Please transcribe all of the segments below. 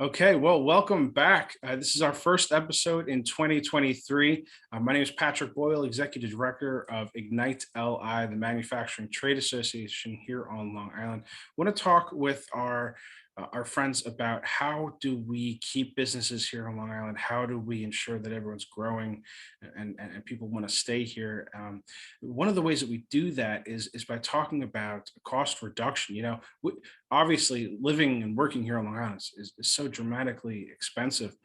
Okay, well, welcome back. This is our first episode in 2023. My name is Patrick Boyle, Executive Director of IgniteLI, the Manufacturing Trade Association here on Long Island. I want to talk with our friends about how do we keep businesses here on Long Island? How do we ensure that everyone's growing and people want to stay here? One of the ways that we do that is by talking about cost reduction. Obviously living and working here on Long Island is so dramatically expensive.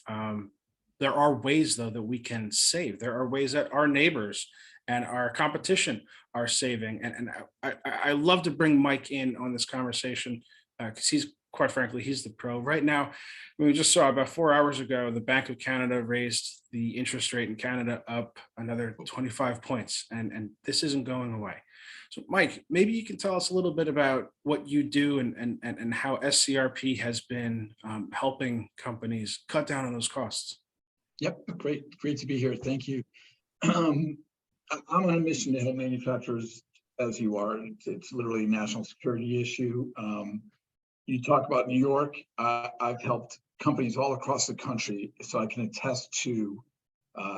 There are ways though that we can save. There are ways that our neighbors and our competition are saving. And I love to bring Mike in on this conversation because quite frankly, he's the pro. Right now, we just saw about 4 hours ago, the Bank of Canada raised the interest rate in Canada up another 25 points, and this isn't going away. So, Mike, maybe you can tell us a little bit about what you do and how SCRP has been helping companies cut down on those costs. Yep, great to be here. Thank you. I'm on a mission to help manufacturers as you are. It's literally a national security issue. You talk about New York. I've helped companies all across the country, so I can attest to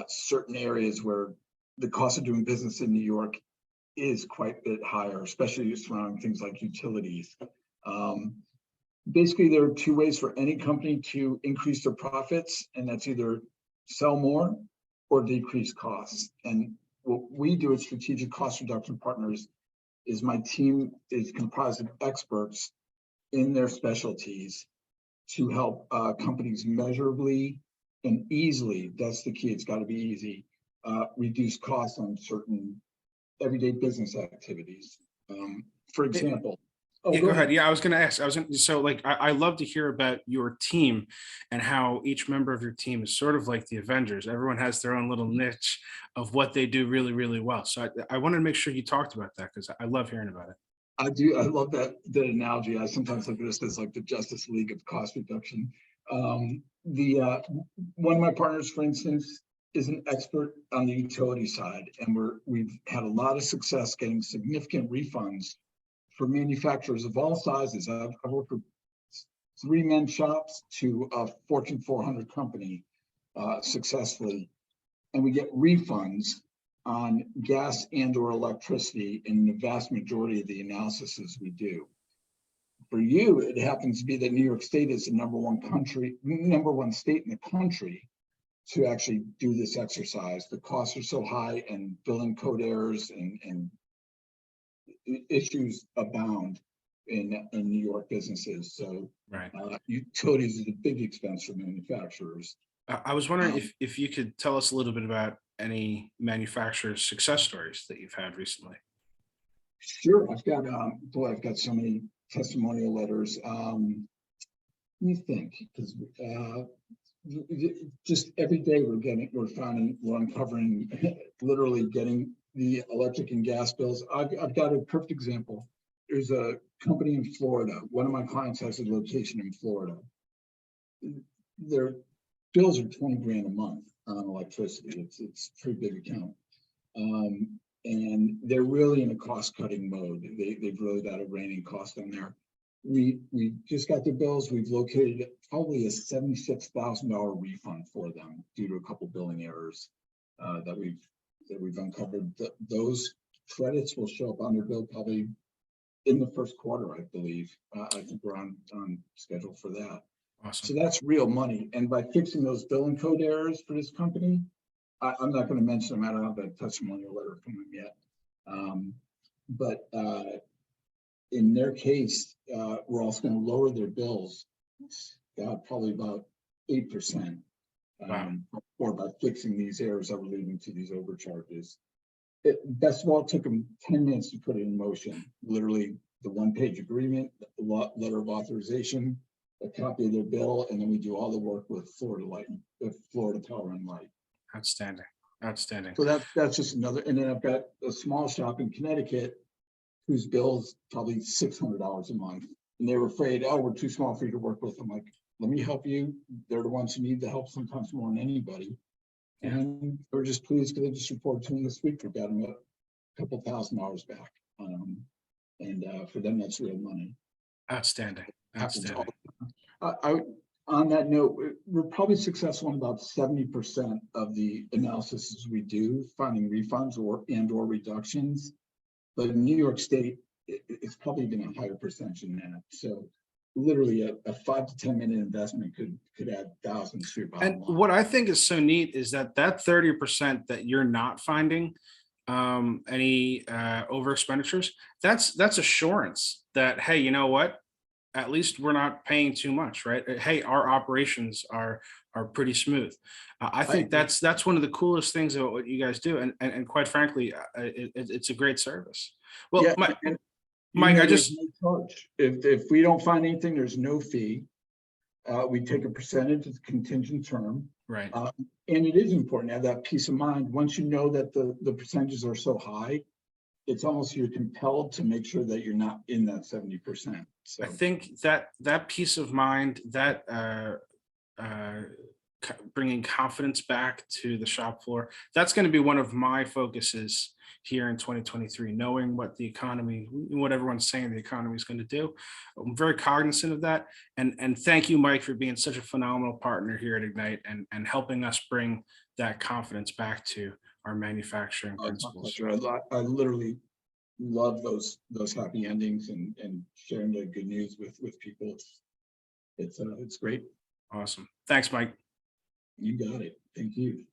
certain areas where the cost of doing business in New York is quite a bit higher, especially surrounding things like utilities. Basically, there are two ways for any company to increase their profits, and that's either sell more or decrease costs. And what we do at Strategic Cost Reduction Partners is my team is comprised of experts in their specialties to help companies measurably and easily, that's the key, it's got to be easy, reduce costs on certain everyday business activities. For example, go ahead. Yeah, I was going to ask. I love to hear about your team and how each member of your team is sort of like the Avengers. Everyone has their own little niche of what they do really, really well. So I wanted to make sure you talked about that because I love hearing about it. I do. I love that analogy. I sometimes look at this as like the Justice League of cost reduction. One of my partners, for instance, is an expert on the utility side, and we've had a lot of success getting significant refunds for manufacturers of all sizes. I've worked with 3-man shops to a Fortune 400 company successfully, and we get refunds on gas and or electricity in the vast majority of the analyses we do. For you, it happens to be that New York State is the number one state in the country to actually do this exercise. The costs are so high and billing code errors and issues abound in New York businesses. So right. Utilities is a big expense for manufacturers. I was wondering if you could tell us a little bit about any manufacturers' success stories that you've had recently. Sure, I've got so many testimonial letters. Let me think, because just every day we're uncovering, literally getting the electric and gas bills. I've got a perfect example. There's a company in Florida. One of my clients has a location in Florida. Their bills are 20 grand a month on electricity. It's a pretty big account. And they're really in a cost-cutting mode. They've really got a reining cost on there. We just got the bills. We've located probably a $76,000 refund for them due to a couple billing errors that we've uncovered. Those credits will show up on their bill probably in the first quarter, I believe. I think we're on schedule for that. Awesome. So that's real money. And by fixing those billing code errors for this company, I'm not going to mention them. I don't have a testimonial letter from them yet. But in their case, we're also going to lower their bills, probably about 8%. Wow. Or by fixing these errors that were leading to these overcharges. Best of all, it took them 10 minutes to put it in motion. Literally the one-page agreement, the letter of authorization, a copy of their bill, and then we do all the work with Florida Power and Light. Outstanding. So that's just another. And then I've got a small shop in Connecticut whose bill's probably $600 a month, and they were afraid, oh, we're too small for you to work with. I'm like, let me help you. They're the ones who need the help sometimes more than anybody. Yeah. And we're just pleased because I just reported to them this week. We got them a couple $1,000s back, and for them that's real money. Outstanding. On that note, we're probably successful in about 70% of the analysis we do, finding refunds or reductions. But in New York State, it's probably even a higher percentage than that. So literally a 5 to 10 minute investment could add thousands to your bottom And line. what I think is so neat is that 30% that you're not finding any over expenditures, that's assurance that, hey, you know what? At least we're not paying too much, right? Hey, our operations are pretty smooth. I think that's one of the coolest things about what you guys do, and quite frankly, it's a great service. Well, Yeah, Mike, I there's just no charge. If we don't find anything, there's no fee. We take a percentage of the contingent term. right. And it is important to have that peace of mind. Once you know that the percentages are so high, it's almost you're compelled to make sure that you're not in that 70%. So I think that peace of mind, that bringing confidence back to the shop floor, that's going to be one of my focuses here in 2023, knowing what the economy, what everyone's saying the economy is going to do. I'm very cognizant of that. And thank you, Mike, for being such a phenomenal partner here at Ignite and helping us bring that confidence back to our manufacturing principles. I literally love those happy endings and sharing the good news with people. It's great. Awesome. Thanks, Mike. You got it. Thank you.